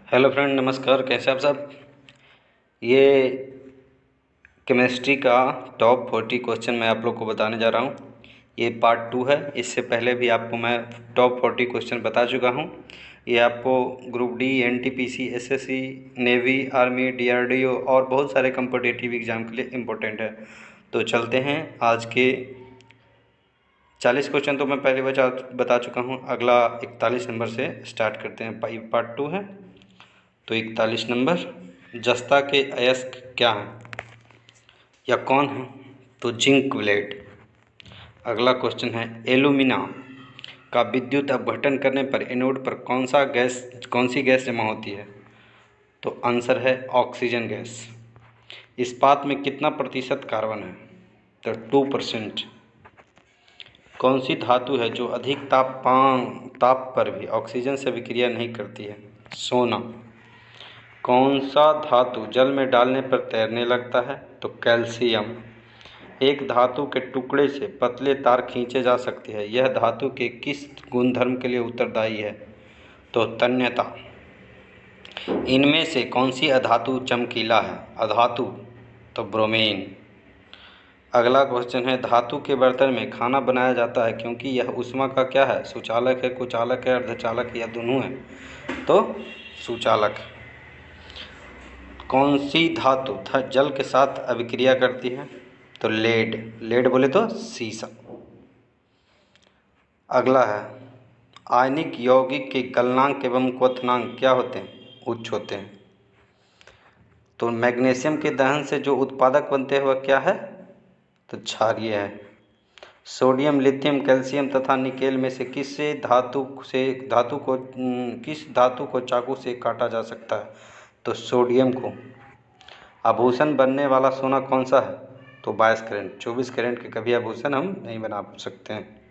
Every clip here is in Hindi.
हेलो फ्रेंड, नमस्कार। कैसे आप सब। ये केमिस्ट्री का टॉप 40 क्वेश्चन मैं आप लोग को बताने जा रहा हूँ। ये पार्ट 2 है। इससे पहले भी आपको मैं टॉप 40 क्वेश्चन बता चुका हूँ। ये आपको group D, NTPC, SSC, navy, army, DRDO और बहुत सारे कम्पिटिटिव एग्ज़ाम के लिए इम्पोर्टेंट है। तो चलते हैं। आज के 40 क्वेश्चन तो मैं पहले बता चुका हूँ। अगला 41 नंबर से स्टार्ट करते हैं। पार्ट 2 है। तो 41 नंबर, जस्ता के अयस्क क्या हैं या कौन है? तो जिंक ब्लेड। अगला क्वेश्चन है, एल्यूमिना का विद्युत अपघटन करने पर एनोड पर कौन सी गैस जमा होती है? तो आंसर है ऑक्सीजन गैस। इस्पात में कितना प्रतिशत कार्बन है? तो 2%। कौन सी धातु है जो अधिक ताप पर भी ऑक्सीजन से विक्रिया नहीं करती है? सोना। कौन सा धातु जल में डालने पर तैरने लगता है? तो कैल्शियम। एक धातु के टुकड़े से पतले तार खींचे जा सकते हैं। यह धातु के किस गुणधर्म के लिए उत्तरदायी है? तो तन्यता। इनमें से कौन सी अधातु चमकीला है? अधातु। तो ब्रोमीन। अगला क्वेश्चन है, धातु के बर्तन में खाना बनाया जाता है क्योंकि यह ऊष्मा का क्या है? सुचालक है, कुचालक है, अर्धचालक है या दोनों है? तो सुचालक। कौन सी धातु जल के साथ अभिक्रिया करती है? तो लेड बोले तो सीसा। अगला है, आयनिक यौगिक के गलनांक एवं क्वथनांक क्या होते हैं? उच्च होते हैं। तो मैग्नीशियम के दहन से जो उत्पादक बनते हैं वह क्या है? तो क्षारीय है। सोडियम, लिथियम, कैल्शियम तथा निकेल में से किस धातु को चाकू से काटा जा सकता है? तो सोडियम को। आभूषण बनने वाला सोना कौन सा है? तो 22 कैरेट। 24 कैरेट के कभी आभूषण हम नहीं बना सकते हैं।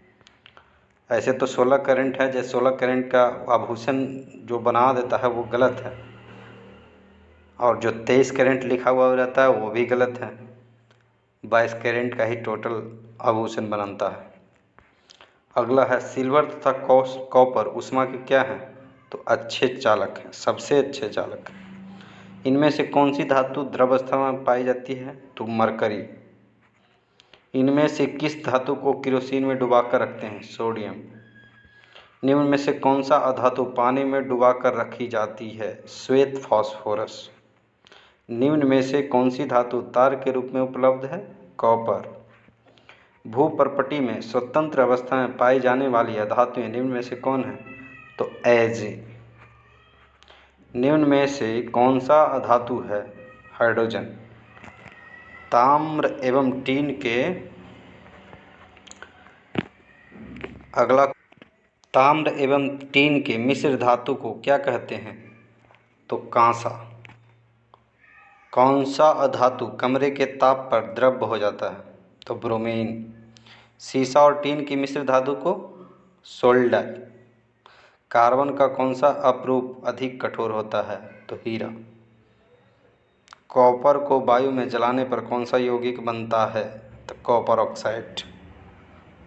ऐसे तो 16 कैरेट है, जैसे 16 कैरेट का आभूषण जो बना देता है वो गलत है, और जो 23 कैरेट लिखा हुआ रहता है वो भी गलत है। 22 कैरेट का ही टोटल आभूषण बनाता है। अगला है, सिल्वर तथा कॉपर ऊष्मा के क्या हैं? तो अच्छे चालक हैं, सबसे अच्छे चालक। इनमें से कौन सी धातु द्रव अवस्था में पाई जाती है? तो मरकरी। इनमें से किस धातु को केरोसिन में डुबाकर रखते हैं? सोडियम। निम्न में से कौन सा अधातु पानी में डुबाकर रखी जाती है? श्वेत फास्फोरस। निम्न में से कौन सी धातु तार के रूप में उपलब्ध है? कॉपर। भूपर्पटी में स्वतंत्र अवस्था में पाई जाने वाली अधातुएं निम्न में से कौन है? तो एजे। निम्न में से कौन सा अधातु है? हाइड्रोजन। ताम्र एवं टीन के अगला, ताम्र एवं टीन के मिश्र धातु को क्या कहते हैं? तो कांसा। कौन सा अधातु कमरे के ताप पर द्रव्य हो जाता है? तो ब्रोमीन। सीसा और टीन की मिश्र धातु को सोल्डर। कार्बन का कौन सा अपरूप अधिक कठोर होता है? तो हीरा। कॉपर को वायु में जलाने पर कौन सा यौगिक बनता है? तो कॉपर ऑक्साइड।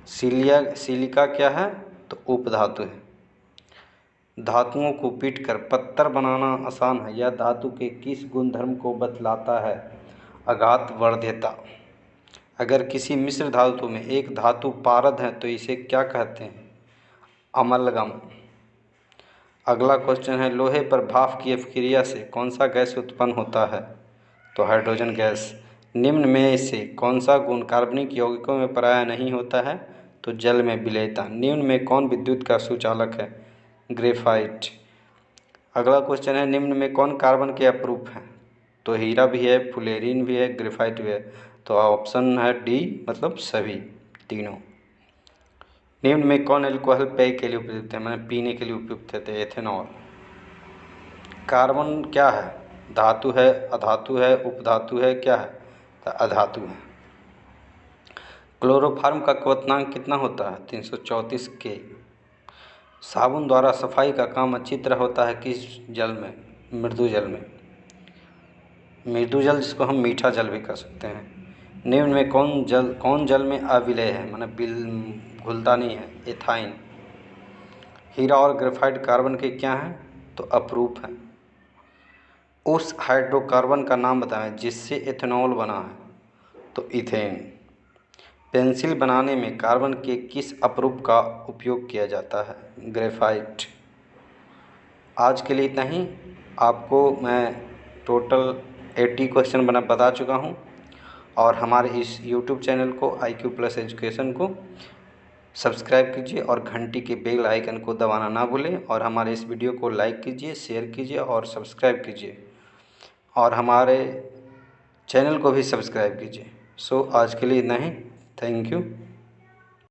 सिलिका क्या है? तो उपधातु है। धातुओं को पीटकर पत्थर बनाना आसान है। यह धातु के किस गुणधर्म को बतलाता है? आघात वर्ध्यता। अगर किसी मिश्र धातु में एक धातु पारद है तो इसे क्या कहते हैं? अमलगम। अगला क्वेश्चन है, लोहे पर भाप की अभिक्रिया से कौन सा गैस उत्पन्न होता है? तो हाइड्रोजन गैस। निम्न में से कौन सा गुण कार्बनिक यौगिकों में प्रायः नहीं होता है? तो जल में विलेयता। निम्न में कौन विद्युत का सुचालक है? ग्रेफाइट। अगला क्वेश्चन है, निम्न में कौन कार्बन के अपरूप हैं? तो हीरा भी है, फुलेरिन भी है, ग्रेफाइट भी है। तो ऑप्शन है डी, मतलब सभी तीनों। निम्न में कौन एल्कोहल पेय के लिए उपयुक्त है, मैंने पीने के लिए उपयुक्त है? तो एथेनॉल। कार्बन क्या है? धातु है, अधातु है, उपधातु है, क्या है? तो अधातु है। क्लोरोफार्म का क्वथनांक कितना होता है? 334 के। साबुन द्वारा सफाई का काम अच्छी तरह होता है किस जल में? मृदु जल में। मृदु जल जिसको हम मीठा जल भी कह सकते हैं। निम्न में कौन जल में अविलेय है, माने घुलता नहीं है? एथाइन। हीरा और ग्रेफाइट कार्बन के क्या हैं? तो अपरूप हैं। उस हाइड्रोकार्बन का नाम बताएं जिससे इथेनॉल बना है। तो इथेन। पेंसिल बनाने में कार्बन के किस अपरूप का उपयोग किया जाता है? ग्रेफाइट। आज के लिए इतना ही। आपको मैं टोटल 80 क्वेश्चन बता चुका हूँ। और हमारे इस यूट्यूब चैनल को IQ+ एजुकेशन को सब्सक्राइब कीजिए और घंटी के बेल आइकन को दबाना ना भूलें। और हमारे इस वीडियो को लाइक कीजिए, शेयर कीजिए और सब्सक्राइब कीजिए। और हमारे चैनल को भी सब्सक्राइब कीजिए। सो आज के लिए इतना ही। Thank you.